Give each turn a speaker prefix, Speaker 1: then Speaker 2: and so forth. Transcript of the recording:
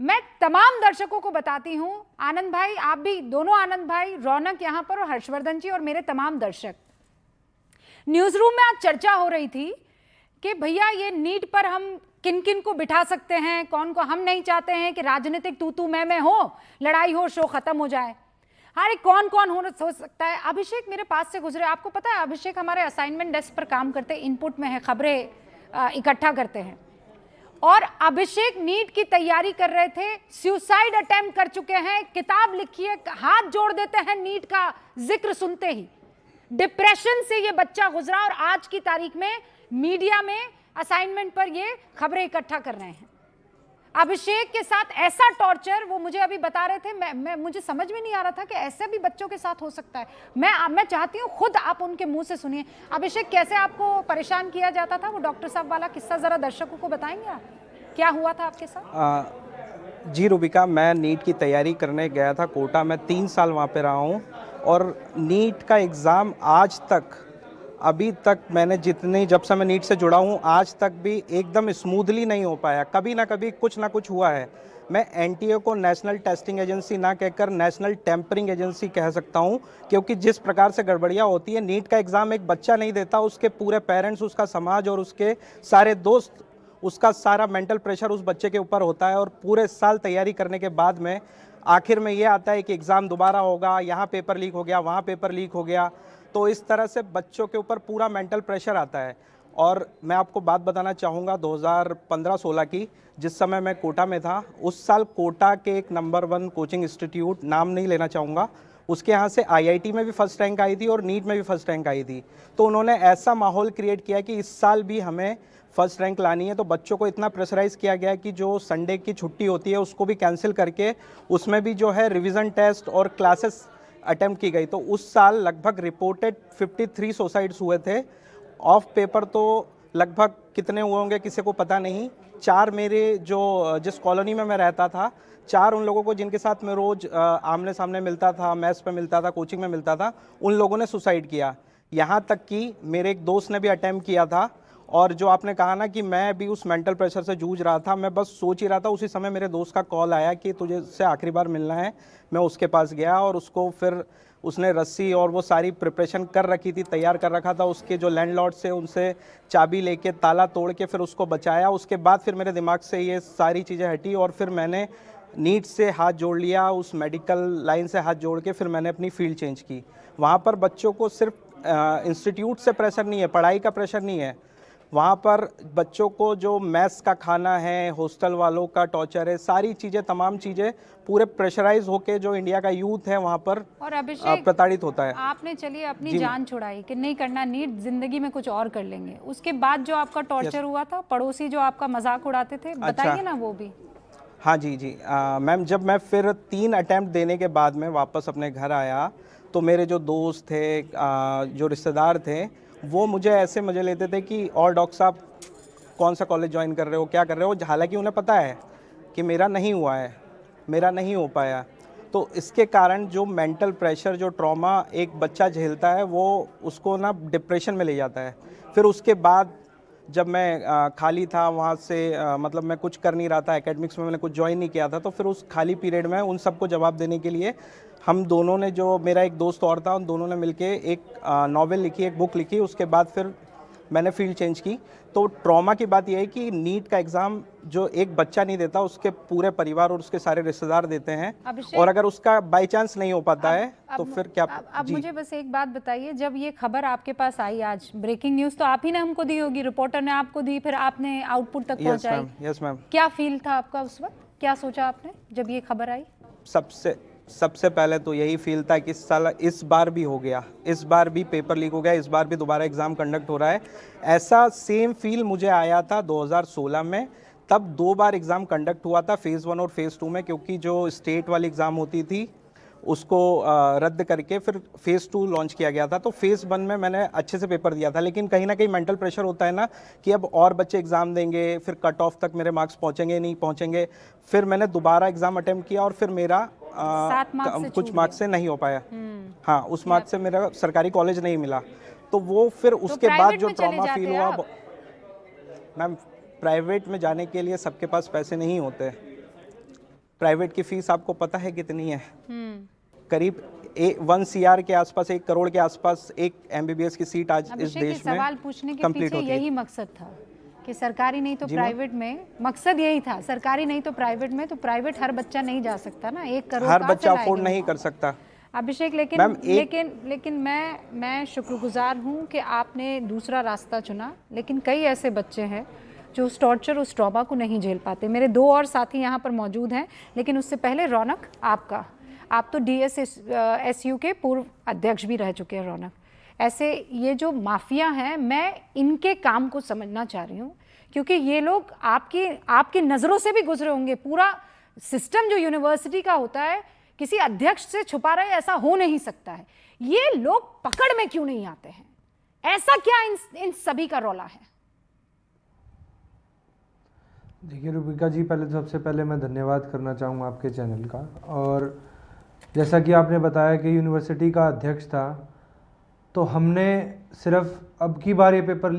Speaker 1: मैं तमाम दर्शकों को बताती हूं, आनंद भाई, आप भी दोनों, आनंद भाई, रौनक यहां पर, और हर्षवर्धन जी और मेरे तमाम दर्शक, न्यूज रूम में आज चर्चा हो रही थी कि भैया ये नीट पर हम किन किन को बिठा सकते हैं, कौन को। हम नहीं चाहते हैं कि राजनीतिक तू तू मैं हो, लड़ाई हो, शो खत्म हो जाए। अरे कौन कौन हो सकता है। अभिषेक मेरे पास से गुजरे, आपको पता है अभिषेक हमारे असाइनमेंट डेस्क पर काम करते, इनपुट में है, खबरें इकट्ठा करते हैं, और अभिषेक नीट की तैयारी कर रहे थे, सुसाइड अटेम्प्ट कर चुके हैं, किताब लिखी है, हाथ जोड़ देते हैं नीट का जिक्र सुनते ही। डिप्रेशन से ये बच्चा गुजरा और आज की तारीख में मीडिया में असाइनमेंट पर ये खबरें इकट्ठा कर रहे हैं। अभिषेक के साथ ऐसा टॉर्चर, वो मुझे अभी बता रहे थे, मुझे समझ में नहीं आ रहा था कि ऐसे भी बच्चों के साथ हो सकता है। मैं चाहती हूँ खुद आप उनके मुंह से सुनिए। अभिषेक, कैसे आपको परेशान किया जाता था, वो डॉक्टर साहब वाला किस्सा जरा दर्शकों को बताएंगे आप, क्या हुआ था आपके साथ?
Speaker 2: जी रूबिका, मैं नीट की तैयारी करने गया था कोटा। मैं 3 साल वहाँ पे रहा हूँ और नीट का एग्ज़ाम आज तक, अभी तक मैंने जब से मैं नीट से जुड़ा हूँ आज तक भी एकदम स्मूथली नहीं हो पाया। कभी ना कभी कुछ ना कुछ हुआ है। मैं एनटीए को नेशनल टेस्टिंग एजेंसी ना कहकर नेशनल टेम्परिंग एजेंसी कह सकता हूँ, क्योंकि जिस प्रकार से गड़बड़ियाँ होती है, नीट का एग्ज़ाम एक बच्चा नहीं देता, उसके पूरे पेरेंट्स, उसका समाज और उसके सारे दोस्त, उसका सारा मेंटल प्रेशर उस बच्चे के ऊपर होता है। और पूरे साल तैयारी करने के बाद में आखिर में ये आता है कि एग्ज़ाम दोबारा होगा, यहाँ पेपर लीक हो गया, वहाँ पेपर लीक हो गया। तो इस तरह से बच्चों के ऊपर पूरा मेंटल प्रेशर आता है। और मैं आपको बात बताना चाहूँगा 2015-16 की, जिस समय मैं कोटा में था। उस साल कोटा के एक नंबर 1 कोचिंग इंस्टीट्यूट, नाम नहीं लेना चाहूँगा, उसके यहाँ से आईआईटी में भी फर्स्ट रैंक आई थी और नीट में भी फर्स्ट रैंक आई थी। तो उन्होंने ऐसा माहौल क्रिएट किया कि इस साल भी हमें फर्स्ट रैंक लानी है। तो बच्चों को इतना प्रेशराइज़ किया गया कि जो संडे की छुट्टी होती है उसको भी कैंसिल करके उसमें भी जो है रिवीजन टेस्ट और क्लासेस अटेम्प्ट की गई। तो उस साल लगभग रिपोर्टेड 53 सुसाइड्स हुए थे। ऑफ पेपर तो लगभग कितने हुए होंगे किसी को पता नहीं। 4 मेरे जिस कॉलोनी में मैं रहता था, 4 उन लोगों को जिनके साथ मैं रोज़ आमने सामने मिलता था, मैस पे मिलता था, कोचिंग में मिलता था, उन लोगों ने सुसाइड किया। यहाँ तक कि मेरे एक दोस्त ने भी अटेम्प्ट किया था। और जो आपने कहा ना कि मैं भी उस मेंटल प्रेशर से जूझ रहा था, मैं बस सोच ही रहा था। उसी समय मेरे दोस्त का कॉल आया कि तुझे से आखिरी बार मिलना है। मैं उसके पास गया और उसको फिर उसने रस्सी और वो सारी प्रिपरेशन कर रखी थी, तैयार कर रखा था। उसके जो लैंडलॉर्ड से उनसे चाबी लेके ताला तोड़ के फिर उसको बचाया। उसके बाद फिर मेरे दिमाग से ये सारी चीज़ें हटी और फिर मैंने नीट से हाथ जोड़ लिया, उस मेडिकल लाइन से हाथ जोड़ के फिर मैंने अपनी फील्ड चेंज की। वहाँ पर बच्चों को सिर्फ इंस्टीट्यूट से प्रेशर नहीं है, पढ़ाई का प्रेशर नहीं है, वहाँ पर बच्चों को जो मैस का खाना है, हॉस्टल वालों का टॉर्चर है, सारी चीज़ें, तमाम चीज़ें पूरे प्रेशराइज होके जो इंडिया का यूथ है वहाँ पर
Speaker 1: और अभिषेक,
Speaker 2: प्रताड़ित होता है।
Speaker 1: आपने चलिए अपनी जान छुड़ाई कि नहीं करना नीट, जिंदगी में कुछ और कर लेंगे। उसके बाद जो आपका टॉर्चर हुआ था, पड़ोसी जो आपका मजाक उड़ाते थे, बताइए ना वो भी।
Speaker 2: हाँ जी मैम, जब मैं फिर 3 अटैम्प्ट देने के बाद में वापस अपने घर आया तो मेरे जो दोस्त थे, जो रिश्तेदार थे, वो मुझे लेते थे कि और डॉक्टर साहब कौन सा कॉलेज ज्वाइन कर रहे हो, क्या कर रहे हो, हालांकि उन्हें पता है कि मेरा नहीं हुआ है, मेरा नहीं हो पाया। तो इसके कारण जो मेंटल प्रेशर, जो ट्रॉमा एक बच्चा झेलता है, वो उसको ना डिप्रेशन में ले जाता है। फिर उसके बाद जब मैं खाली था वहाँ से, मतलब मैं कुछ कर नहीं रहा था, एकेडमिक्स में मैंने कुछ ज्वाइन नहीं किया था, तो फिर उस खाली पीरियड में उन सबको जवाब देने के लिए हम दोनों ने, जो मेरा एक दोस्त और था, उन दोनों ने मिलके एक नॉवेल लिखी, एक बुक लिखी। उसके बाद फिर मैंने फील्ड चेंज की। तो ट्रॉमा की बात यह है कि नीट का एग्ज़ाम जो एक बच्चा नहीं देता, उसके पूरे परिवार और उसके सारे रिश्तेदार देते हैं। और अगर उसका बाय चांस नहीं हो पाता है तो फिर क्या।
Speaker 1: अब मुझे बस एक बात बताइए, जब ये खबर आपके पास आई, आज ब्रेकिंग न्यूज़ तो आप ही ने हमको दी होगी, रिपोर्टर ने आपको दी, फिर आपने आउटपुट तक पहुंचाई।
Speaker 2: Yes ma'am.
Speaker 1: क्या फील था आपका उस वक्त, क्या सोचा आपने जब ये खबर आई?
Speaker 2: सबसे पहले तो यही फील था कि साला इस बार भी हो गया, इस बार भी पेपर लीक हो गया, इस बार भी दोबारा एग्ज़ाम कंडक्ट हो रहा है। ऐसा सेम फील मुझे आया था 2016 में। तब 2 बार एग्ज़ाम कंडक्ट हुआ था, फेज़ 1 और फेज़ 2 में, क्योंकि जो स्टेट वाली एग्ज़ाम होती थी उसको रद्द करके फिर फेज़ 2 लॉन्च किया गया था। तो फेज़ 1 में मैंने अच्छे से पेपर दिया था, लेकिन कहीं ना कहीं मेंटल प्रेशर होता है ना कि अब और बच्चे एग्ज़ाम देंगे, फिर कट ऑफ तक मेरे मार्क्स पहुंचेंगे नहीं पहुंचेंगे। फिर मैंने दोबारा एग्ज़ाम अटेम्प्ट किया और फिर मेरा कुछ मार्क्स से नहीं हो पाया। हाँ, उस मार्क्स से मेरा सरकारी कॉलेज नहीं मिला। तो वो फिर उसके बाद जो ट्रॉमा फील हुआ, मैम प्राइवेट में जाने के लिए सबके पास पैसे नहीं होते। प्राइवेट की फीस आपको पता है कितनी है? करीब 1 CR के आसपास, 1 करोड़ के आसपास एक MBBS की सीट आज इस
Speaker 1: अभिषेक, ये
Speaker 2: देश में
Speaker 1: सवाल पूछने के
Speaker 2: कंप्लीट
Speaker 1: पीछे
Speaker 2: होती है।
Speaker 1: यही मकसद था कि सरकारी नहीं तो प्राइवेट में, मकसद यही था, सरकारी नहीं तो प्राइवेट में, तो प्राइवेट हर बच्चा नहीं जा सकता ना, 1 करोड़
Speaker 2: हर
Speaker 1: कहाँ
Speaker 2: बच्चा
Speaker 1: से
Speaker 2: अफोर्ड
Speaker 1: लाएंगे
Speaker 2: नहीं
Speaker 1: वहाँ?
Speaker 2: कर सकता।
Speaker 1: अभिषेक,
Speaker 2: मैम,
Speaker 1: लेकिन मैं शुक्रगुजार हूँ कि आपने दूसरा रास्ता चुना, लेकिन कई ऐसे बच्चे हैं जो उस टॉर्चर, उस ट्रॉमा को नहीं झेल पाते। मेरे 2 और साथी यहाँ पर मौजूद हैं, लेकिन उससे पहले रौनक, आप तो DSSU के पूर्व अध्यक्ष भी रह चुके हैं रौनक। ऐसे ये जो माफिया हैं, मैं इनके काम को समझना चाह रही हूँ, क्योंकि ये लोग आपकी नज़रों से भी गुजरे होंगे। पूरा सिस्टम जो यूनिवर्सिटी का होता है किसी अध्यक्ष से छुपा रहे, ऐसा हो नहीं सकता है। ये लोग पकड़ में क्यों नहीं आते हैं? ऐसा क्या इन सभी का रौला है?
Speaker 3: देखिए रूबिका जी, पहले तो सबसे पहले मैं धन्यवाद करना चाहूँगा आपके चैनल का। और जैसा कि आपने बताया कि यूनिवर्सिटी का अध्यक्ष था, तो हमने सिर्फ अब की बार ये पेपर